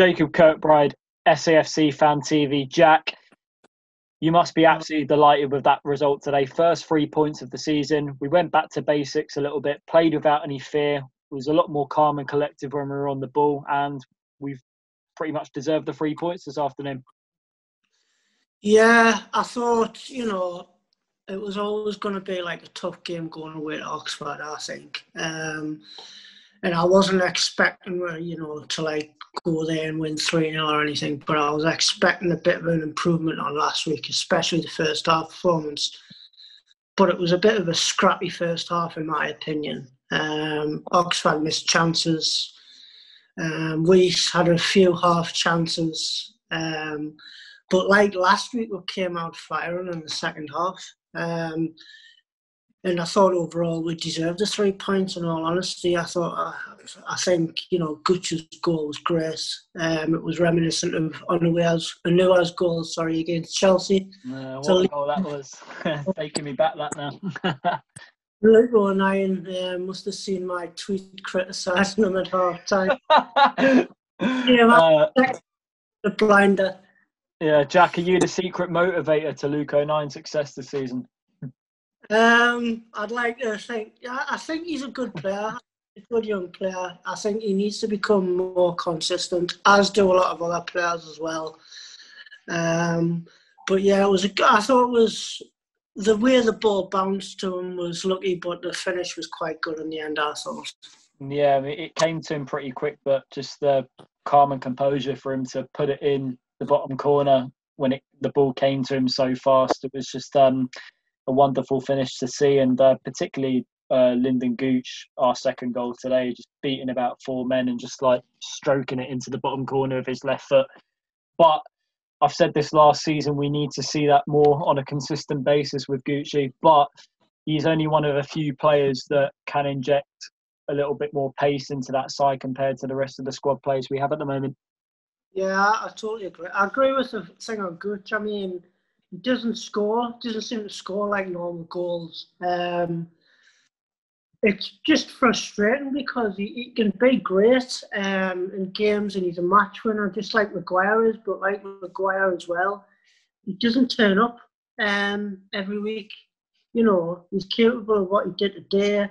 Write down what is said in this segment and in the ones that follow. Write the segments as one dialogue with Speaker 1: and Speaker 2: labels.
Speaker 1: Jacob Kirkbride, SAFC Fan TV. Jack, you must be absolutely delighted with that result today. First 3 points of the season. We went back to basics a little bit, played without any fear, was a lot more calm and collective when we were on the ball, and we've pretty much deserved the 3 points this afternoon.
Speaker 2: Yeah, I thought, it was always going to be like a tough game going away to Oxford, I think. And I wasn't expecting, to like go there and win 3-0 or anything, but I was expecting a bit of an improvement on last week, especially the first half performance. But it was a bit of a scrappy first half, in my opinion. Oxford missed chances. We had a few half chances. But like last week, we came out firing in the second half. And I thought overall we deserved the 3 points, in all honesty. I think, Gucci's goal was great. It was reminiscent of Onua's goal, against Chelsea.
Speaker 1: What a goal that was. Taking me back that now.
Speaker 2: Luco and I must have seen my tweet criticising him at half time. The blinder.
Speaker 1: Yeah, Jack, are you the secret motivator to Luco 9's success this season?
Speaker 2: I'd like to think. I think he's a good player, a good young player. I think he needs to become more consistent, as do a lot of other players as well. But yeah, I thought it was the way the ball bounced to him was lucky, but the finish was quite good in the end, I thought.
Speaker 1: Yeah, I mean, it came to him pretty quick, but just the calm and composure for him to put it in the bottom corner when the ball came to him so fast. It was just a wonderful finish to see, and particularly Lyndon Gooch, our second goal today, just beating about 4 men and just like stroking it into the bottom corner of his left foot. But I've said this last season, we need to see that more on a consistent basis with Gucci, but he's only one of a few players that can inject a little bit more pace into that side compared to the rest of the squad players we have at the moment.
Speaker 2: Yeah, I totally agree. I agree with the thing on Gooch. I mean, he doesn't seem to score like normal goals. It's just frustrating because he can be great in games and he's a match winner, just like Maguire is, but like Maguire as well, he doesn't turn up every week. He's capable of what he did today,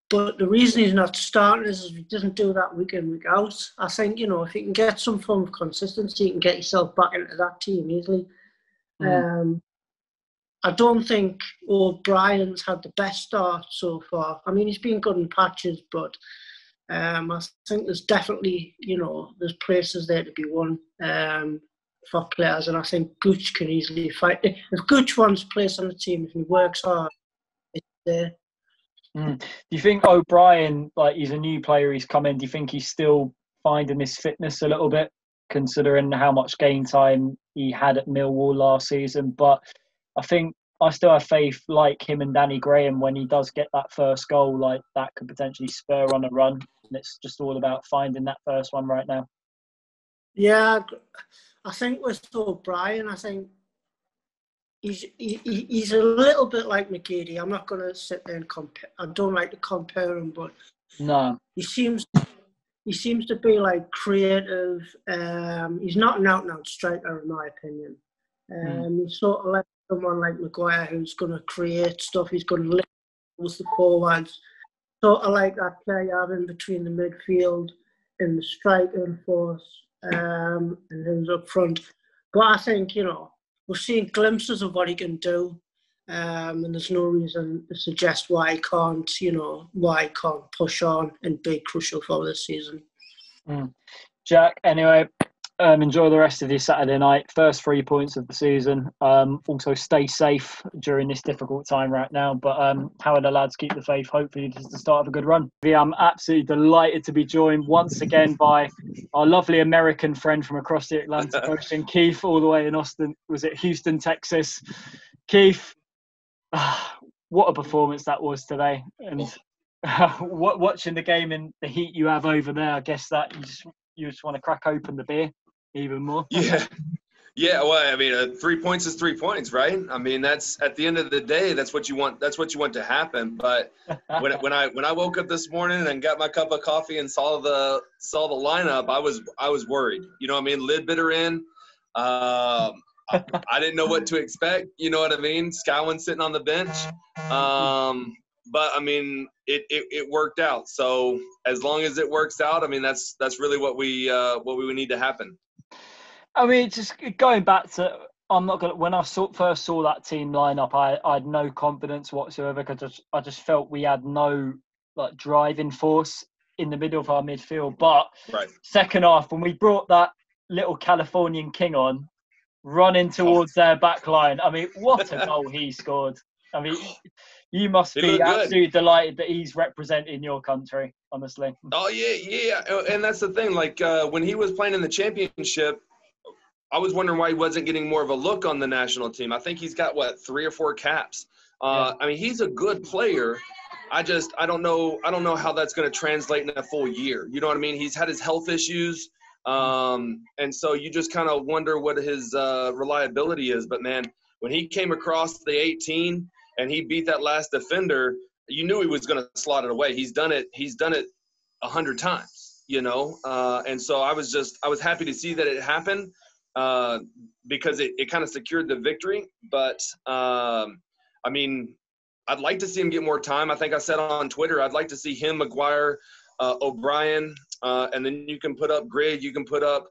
Speaker 2: but the reason he's not starting is he doesn't do that week in, week out. I think, if you can get some form of consistency, you can get yourself back into that team easily. I don't think O'Brien's had the best start so far. I mean, he's been good in patches, but I think there's definitely, there's places there to be won for players, and I think Gooch can easily fight. If Gooch wants place on the team, if he works hard, it's there.
Speaker 1: Do you think O'Brien, he's a new player, he's come in, do you think he's still finding his fitness a little bit, considering how much game time he had at Millwall last season? But I think I still have faith, like him and Danny Graham, when he does get that first goal, like that could potentially spur on a run. And it's just all about finding that first one right now. Yeah,
Speaker 2: I think with O'Brien, I think he's a little bit like McGeady. I'm not going to sit there and compare. I don't like to compare him, but
Speaker 1: no,
Speaker 2: he seems to be like creative. He's not an out-and-out striker, in my opinion. He's sort of like someone like Maguire who's going to create stuff. He's going to lift with the forwards. Sort of like that player you have in between the midfield and the striker force, and who's up front. But I think, we're seeing glimpses of what he can do, and there's no reason to suggest why he can't push on and be crucial for this season.
Speaker 1: Jack, anyway, enjoy the rest of your Saturday night. First 3 points of the season. Also, stay safe during this difficult time right now. But how are the lads keep the faith? Hopefully, this is the start of a good run. I'm absolutely delighted to be joined once again by our lovely American friend from across the Atlantic Ocean, Keith, all the way in Austin. Was it Houston, Texas? Keith, what a performance that was today. And watching the game in the heat you have over there, I guess that you just want to crack open the beer even more.
Speaker 3: Yeah, well, I mean, 3 points is 3 points, right? I mean, that's at the end of the day, that's what you want. That's what you want to happen. But when I woke up this morning and got my cup of coffee and saw the lineup, I was worried. You know what I mean? Lidbitter in. I didn't know what to expect. You know what I mean? Scowen sitting on the bench. But I mean, it worked out. So as long as it works out, I mean, that's really what we would need to happen.
Speaker 1: I mean, just going back to, when I first saw that team lineup, I had no confidence whatsoever because I just felt we had no like driving force in the middle of our midfield. But second half, when we brought that little Californian king on, running towards their back line, I mean, what a goal he scored. I mean, you must be absolutely delighted that he's representing your country, honestly.
Speaker 3: Oh, yeah. And that's the thing. Like, when he was playing in the championship, I was wondering why he wasn't getting more of a look on the national team. I think he's got, 3 or 4 caps. I mean, he's a good player. I don't know how that's going to translate in a full year. You know what I mean? He's had his health issues. And so you just kind of wonder what his reliability is. But, man, when he came across the 18 and he beat that last defender, you knew he was going to slot it away. He's done it 100 times, you know. And so I was happy to see that it happened. Because it kind of secured the victory. But, I mean, I'd like to see him get more time. I think I said on Twitter, I'd like to see him, Maguire, O'Brien, and then you can put up Grigg, you can put up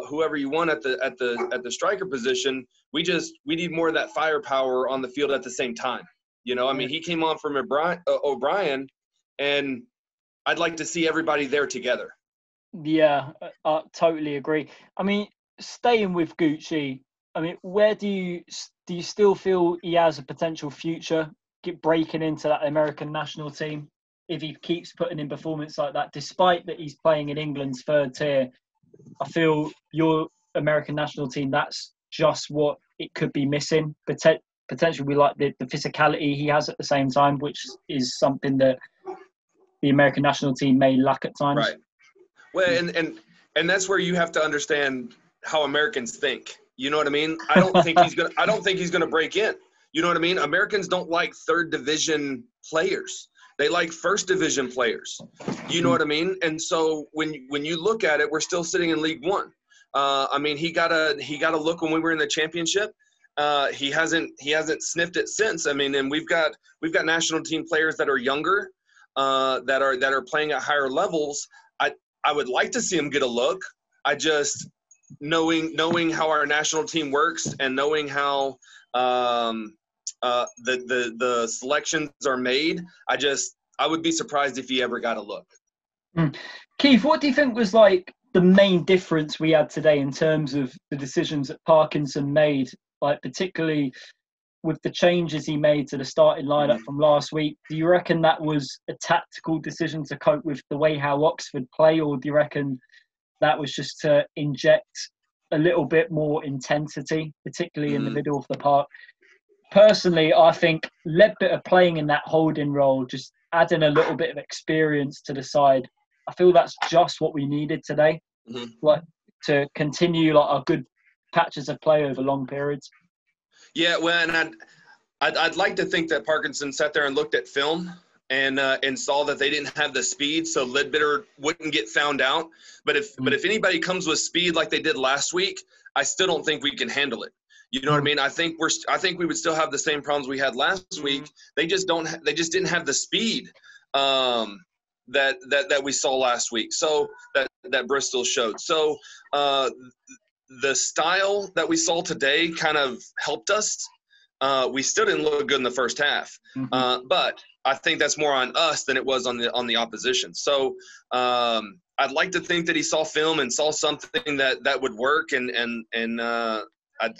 Speaker 3: whoever you want at the striker position. We need more of that firepower on the field at the same time. You know, I mean, he came on from O'Brien, and I'd like to see everybody there together.
Speaker 1: Yeah, I totally agree. I mean, staying with Gucci, I mean, where do you still feel he has a potential future breaking into that American national team if he keeps putting in performance like that, despite that he's playing in England's third tier? I feel your American national team, that's just what it could be missing. Potentially, we like the physicality he has at the same time, which is something that the American national team may lack at times.
Speaker 3: Right. Well, and that's where you have to understand how Americans think. You know what I mean? I don't think he's gonna break in. You know what I mean? Americans don't like third division players. They like first division players. You know what I mean? And so when you look at it, we're still sitting in League One. I mean, he got a look when we were in the championship. He hasn't sniffed it since. I mean, and we've got national team players that are younger, that are playing at higher levels. I would like to see him get a look. I just knowing how our national team works and knowing how the selections are made, I would be surprised if he ever got a look.
Speaker 1: Keith, what do you think was like the main difference we had today in terms of the decisions that Parkinson made, like particularly with the changes he made to the starting lineup from last week? Do you reckon that was a tactical decision to cope with the way how Oxford play, or do you reckon that was just to inject a little bit more intensity, particularly in the middle of the park? Personally, I think Ledbetter playing in that holding role, just adding a little bit of experience to the side, I feel that's just what we needed today, like to continue like our good patches of play over long periods.
Speaker 3: Yeah, well, and I'd like to think that Parkinson sat there and looked at film and saw that they didn't have the speed, so Ledbetter wouldn't get found out. But if anybody comes with speed like they did last week, I still don't think we can handle it. You know what I mean? I think we would still have the same problems we had last week. They just didn't have the speed that we saw last week. So that Bristol showed. So the style that we saw today kind of helped us. We still didn't look good in the first half, but I think that's more on us than it was on the opposition. So I'd like to think that he saw film and saw something that would work, and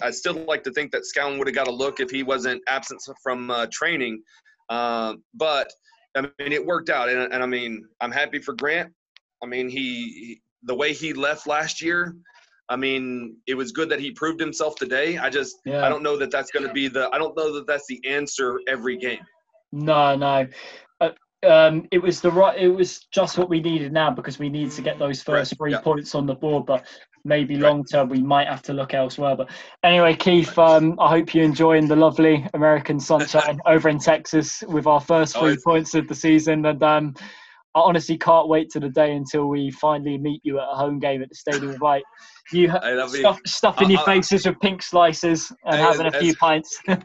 Speaker 3: I'd still like to think that Scowen would have got a look if he wasn't absent from training. But I mean, it worked out, and I mean, I'm happy for Grant. I mean, the way he left last year, I mean, it was good that he proved himself today. I don't know that that's going to be I don't know that that's the answer every game.
Speaker 1: No. It was just what we needed now, because we need to get those first 3 points on the board. But maybe long term we might have to look elsewhere. But anyway, Keith, I hope you're enjoying the lovely American sunshine over in Texas with our first 3 points of the season. And I honestly can't wait to the day until we finally meet you at a home game at the stadium. Like you stuffing your faces with pink slices and having a few pints.
Speaker 3: Hey,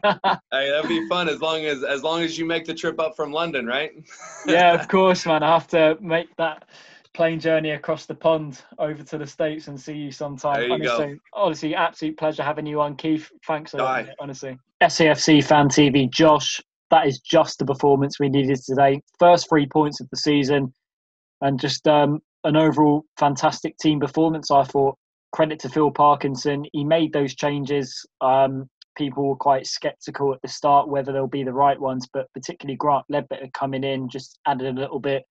Speaker 3: that'd be fun as long as you make the trip up from London, right?
Speaker 1: Yeah, of course, man. I have to make that plane journey across the pond over to the States and see you sometime.
Speaker 3: There you go.
Speaker 1: Honestly, absolute pleasure having you on, Keith. Thanks a lot, honestly. SAFC Fan TV, Josh, that is just the performance we needed today. First 3 points of the season and just an overall fantastic team performance, I thought. Credit to Phil Parkinson. He made those changes. People were quite sceptical at the start whether they'll be the right ones, but particularly Grant Ledbetter coming in just added a little bit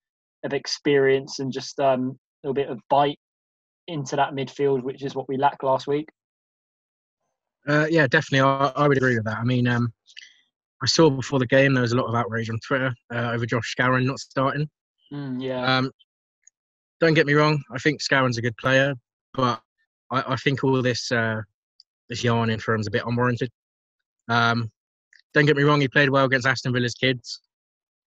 Speaker 1: of experience and just a little bit of bite into that midfield, which is what we lacked last week.
Speaker 4: Yeah, definitely. I would agree with that. I mean, I saw before the game there was a lot of outrage on Twitter over Josh Scowen not starting. Don't get me wrong. I think Scowen's a good player, but I think all this yarning for him is a bit unwarranted. Don't get me wrong. He played well against Aston Villa's kids,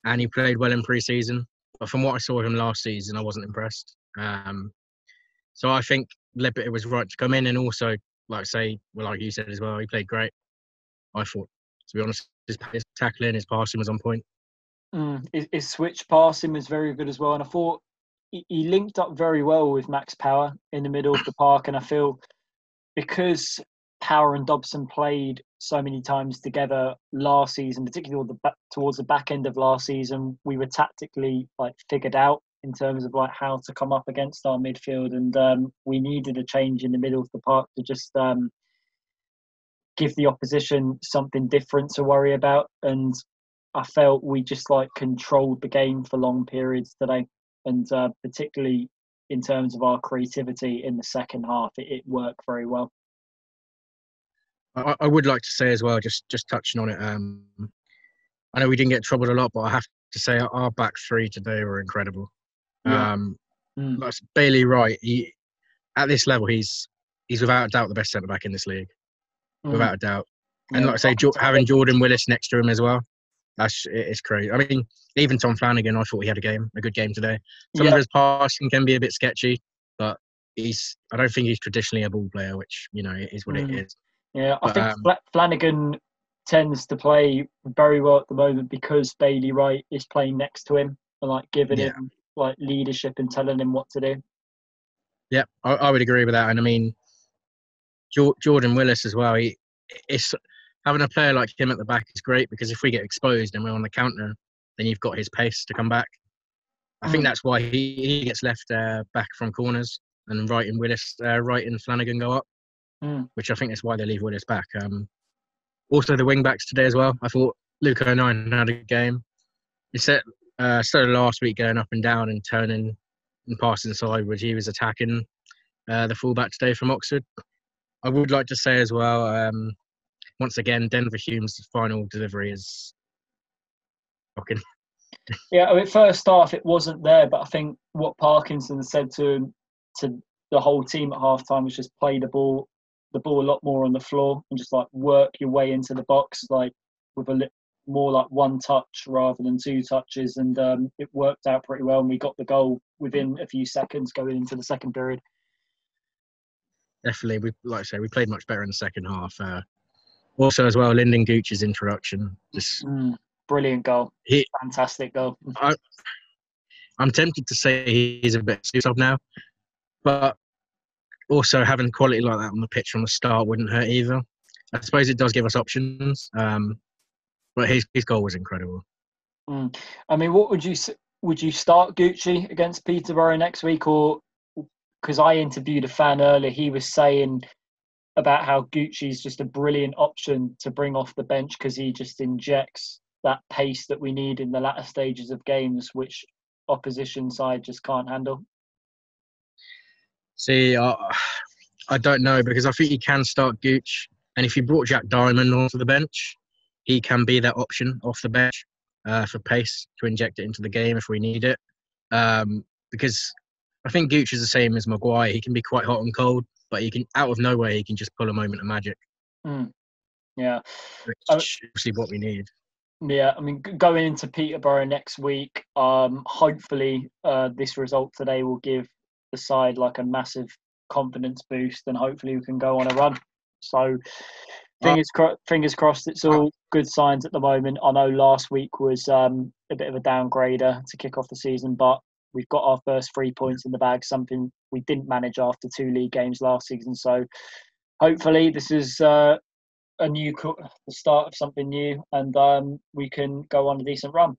Speaker 4: and he played well in pre-season. But from what I saw of him last season, I wasn't impressed. So I think Ledbetter was right to come in, and also, like you said as well, he played great. I thought, to be honest, his tackling, his passing was on point.
Speaker 1: His switch passing was very good as well, and I thought he linked up very well with Max Power in the middle of the park. And I feel because Power and Dobson played so many times together last season, particularly towards the back end of last season, we were tactically figured out in terms of how to come up against our midfield, and we needed a change in the middle of the park to just give the opposition something different to worry about. And I felt we just controlled the game for long periods today, and particularly in terms of our creativity in the second half, it worked very well.
Speaker 4: I would like to say as well, just touching on it, I know we didn't get troubled a lot, but I have to say our back three today were incredible.
Speaker 1: Yeah.
Speaker 4: Bailey Wright, at this level, he's without a doubt the best centre-back in this league, without a doubt. And like I say, having Jordan Willis next to him as well, it's crazy. I mean, even Tom Flanagan, I thought he had a good game today. Some of his passing can be a bit sketchy, but I don't think he's traditionally a ball player, which, is what it is.
Speaker 1: Yeah, I think Flanagan tends to play very well at the moment because Bailey Wright is playing next to him and giving him leadership and telling him what to do.
Speaker 4: Yeah, I would agree with that. And I mean, Jordan Willis as well. It's having a player like him at the back is great because if we get exposed and we're on the counter, then you've got his pace to come back. I think that's why he gets left back from corners and Wright and Flanagan go up. Which I think that's why they leave Willis back. Also, the wing-backs today as well. I thought Luke O'Nien had a game. He started last week going up and down and turning and passing sideways. He was attacking the full-back today from Oxford. I would like to say as well, once again, Denver Hume's final delivery is shocking.
Speaker 1: Yeah, I mean, first half it wasn't there, but I think what Parkinson said to the whole team at halftime was just play the ball a lot more on the floor and just work your way into the box with more one touch rather than two touches, and it worked out pretty well and we got the goal within a few seconds going into the second period.
Speaker 4: Definitely, we played much better in the second half. Also as well, Lyndon Gooch's introduction,
Speaker 1: brilliant goal. Fantastic goal.
Speaker 4: I'm tempted to say he's a bit sub now, but also, having quality like that on the pitch from the start wouldn't hurt either. I suppose it does give us options, but his goal was incredible.
Speaker 1: I mean, what would you start Gucci against Peterborough next week? Or because I interviewed a fan earlier, he was saying about how Gucci's just a brilliant option to bring off the bench because he just injects that pace that we need in the latter stages of games, which opposition side just can't handle.
Speaker 4: See, I don't know because I think you can start Gooch, and if you brought Jack Diamond onto the bench, he can be that option off the bench for pace to inject it into the game if we need it. Because I think Gooch is the same as Maguire. He can be quite hot and cold. but he can, out of nowhere, he can just pull a moment of magic.
Speaker 1: Yeah.
Speaker 4: Which is obviously what we need.
Speaker 1: Yeah, I mean, going into Peterborough next week, hopefully this result today will give the side like a massive confidence boost, and hopefully we can go on a run. So fingers crossed, it's all good signs at the moment. I know last week was a bit of a downgrader to kick off the season, but we've got our first 3 points in the bag, something we didn't manage after 2 league games last season. So hopefully this is the start of something new, and we can go on a decent run.